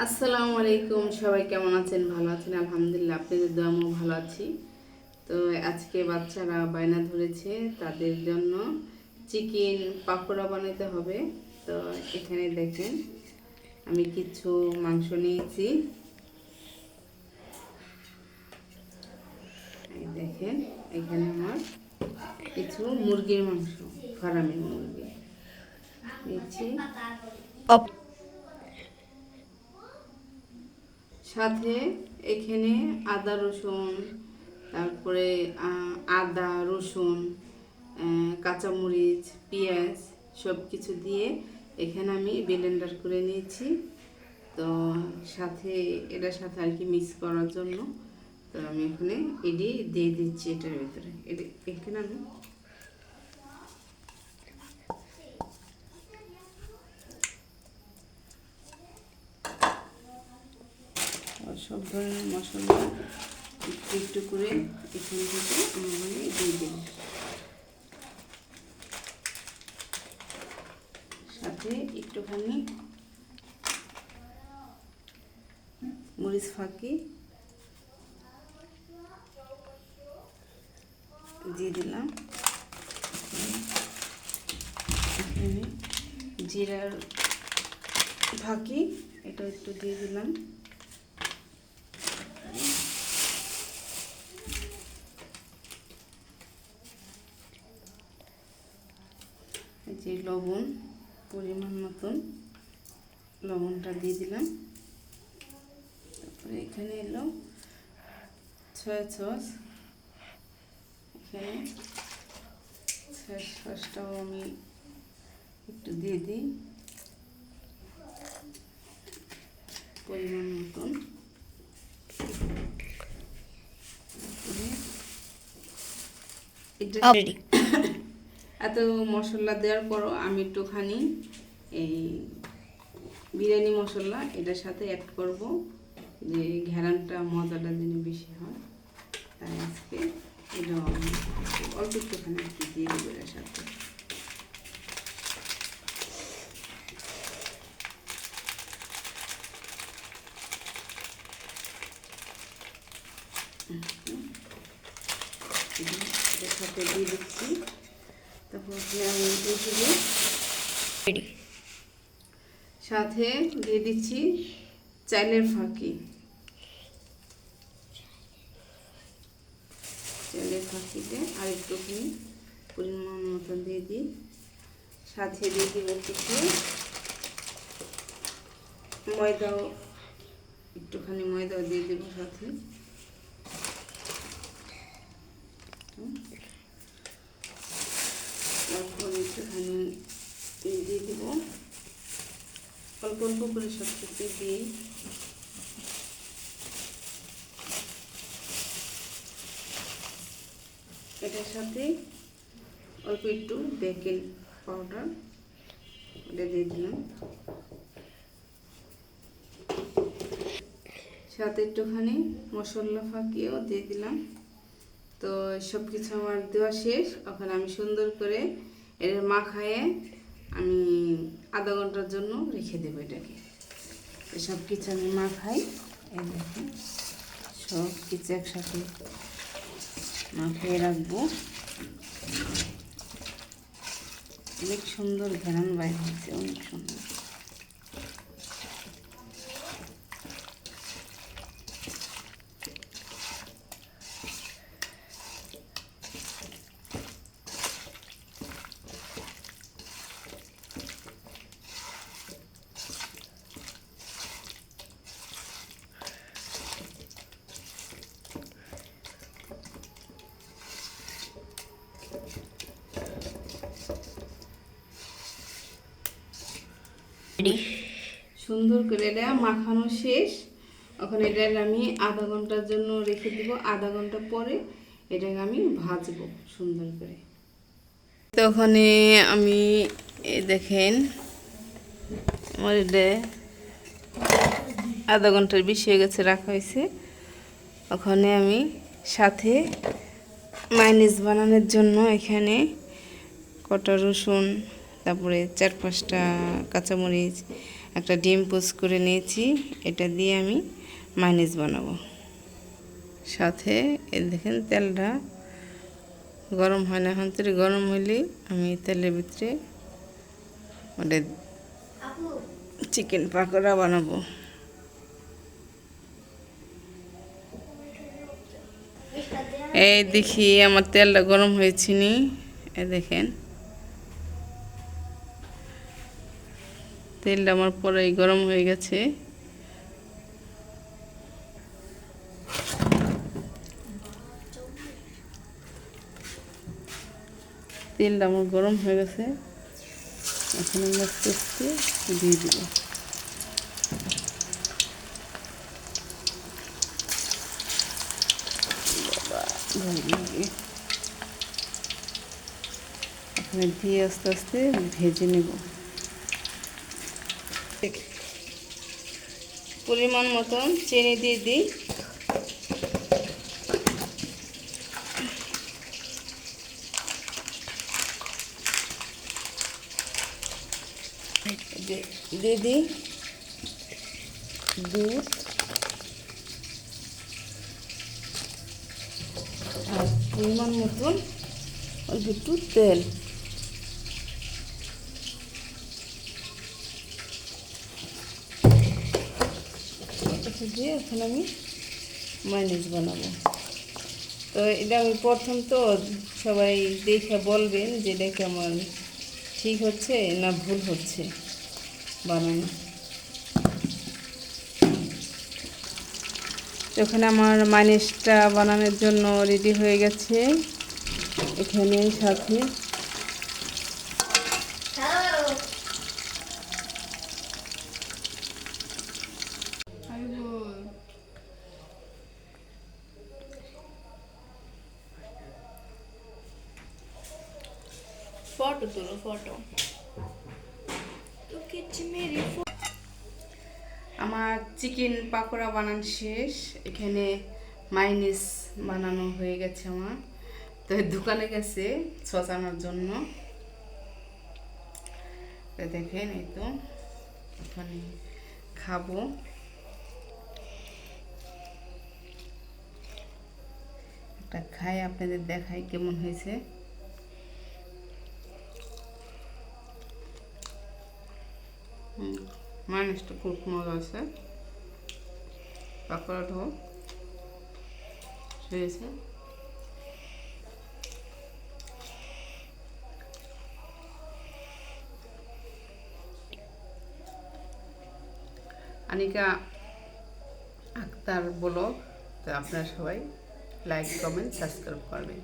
আসসালামু আলাইকুম, সবাই কেমন আছেন? ভালো আছেন? আলহামদুলিল্লাহ, আপনাদের দোয়া আমিও ভালো আছি। তো আজকে বাচ্চারা বায়না ধরেছে, তাদের জন্য চিকেন পাকোড়া বানাতে হবে। তো এখানে দেখেন, আমি কিছু মাংস নিয়েছি। এই দেখেন, এখানে আমার কিছু মুরগির মাংস, ফার্মের মুরগি নিয়েছি। সাথে এখানে আদা রসুন, তারপরে আদা রসুন, কাঁচামরিচ, পেঁয়াজ সব কিছু দিয়ে এখানে আমি ব্লেন্ডার করে নিয়েছি। তো সাথে এটার সাথে আর কি মিক্স করার জন্য তো আমি এখানে এটি দিয়ে দিচ্ছি এটার ভিতরে। এখানে আমি সব ধরনের মশলা একটু একটু করে এখান থেকে আমি দিয়ে দেব। সাথে একটুখানি মরিচ ফাঁকি দিয়ে দিলাম। এখানে জিরার ফাঁকি এটা একটু দিয়ে দিলাম। যে লবণ পরিমাণ মতন লবণটা দিয়ে দিলাম। তারপরে এখানে এলো সয়া সস, এখানে সয়া সসটাও আমি একটু দিয়ে দিই পরিমাণ মতন। এত মশলা দেওয়ার পরও আমি একটুখানি এই বিরিয়ানি মশলা এটার সাথে অ্যাড করব, যে ঘ্রাণটা মজাটা যেন বেশি হয়। তাই আজকে এটা অল্প একটুখানি একটু দিয়ে দেবো এটার সাথে। এটার সাথে দিয়ে দিচ্ছি। তারপর আমি সাথে দিয়ে দিচ্ছি চাইলের ফাঁকি। চাইলের ফাঁকিতে আর একটুখানি পরিমাণ মতো দিয়ে দিই। সাথে দিয়ে দিব কিছু ময়দাও, একটুখানি ময়দাও দিয়ে দেবো সাথে। তারপর একটুখানি দিয়ে দিব, অল্প অল্প করে সব কিছু দিই। এটার সাথে অল্প একটু বেকিং পাউডার এটা দিয়ে দিলাম। সাথে একটুখানি মশলা ফাঁকিও দিয়ে দিলাম। তো সব কিছু আমার দেওয়া শেষ। এখন আমি সুন্দর করে এর মাখায়ে আমি আধা ঘন্টার জন্য রেখে দেবো এটাকে। সব কিছু আমি মাখাই, এই দেখুন সব কিছু একসাথে মাখিয়ে রাখবো। অনেক সুন্দর ঘ্রাণ বাইর হচ্ছে, অনেক সুন্দর। সুন্দর করে এটা মাখানো শেষ। এখন এটা আমি আধা ঘন্টার জন্য রেখে দিব। আধা ঘন্টা পরে এটাকে আমি ভাজবো সুন্দর করে। তো ওখানে আমি দেখেন আমার এটা আধা ঘন্টার বেশি হয়ে গেছে রাখা হয়েছে। ওখানে আমি সাথে মায়োনিজ বানানোর জন্য এখানে কটা রসুন, তারপরে 4-5টা কাঁচামরিচ, একটা ডিম পোস্ট করে নিয়েছি, এটা দিয়ে আমি মাইনিজ বানাবো। সাথে এই দেখেন তেলটা গরম হয় না, এখন থেকে গরম হইলেই আমি তেলের ভিতরে ওটা চিকেন পাকোড়া বানাবো। এই দেখি আমার তেলটা গরম হয়েছে নি, এই দেখেন তেলটা আমার পরেই গরম হয়ে গেছে। তেলটা আমার গরম হয়ে গেছে, এখন আমি আস্তে আস্তে দিয়ে দিব। এখানে দিয়ে আস্তে আস্তে ভেজে নেব। পরিমাণ মতন চিনি দিয়ে দিই। দিয়ে দিই দুধ আর পরিমাণ মতন অল্প একটু তেল। দিয়ে এখন আমি মাইনিজ বানাবো। তো এটা আমি প্রথম তো সবাই দেখে বলবেন যে এটা কেমন ঠিক হচ্ছে না ভুল হচ্ছে বানানো। এখানে আমার মাইনিজটা বানানোর জন্য রেডি হয়ে গেছে। এখানে সাথে फोटो तुलो फोटो तो किच मेरी আমার চিকেন পাকোড়া বানানো শেষ। এখানে মাইনিজ বানানো হয়ে গেছে আমার। তো দোকানে গেছে সস আনার জন্য। তো দেখেন এই তো মানে খাবো। একটা খাই আপনাদের দেখাই কেমন হয়েছে। মাইনিজটা খুব মজা আছে, পাকোড়াটাও হয়েছে। আনিকা আক্তার ব্লগ। তো আপনারা সবাই লাইক কমেন্ট সাবস্ক্রাইব করবেন।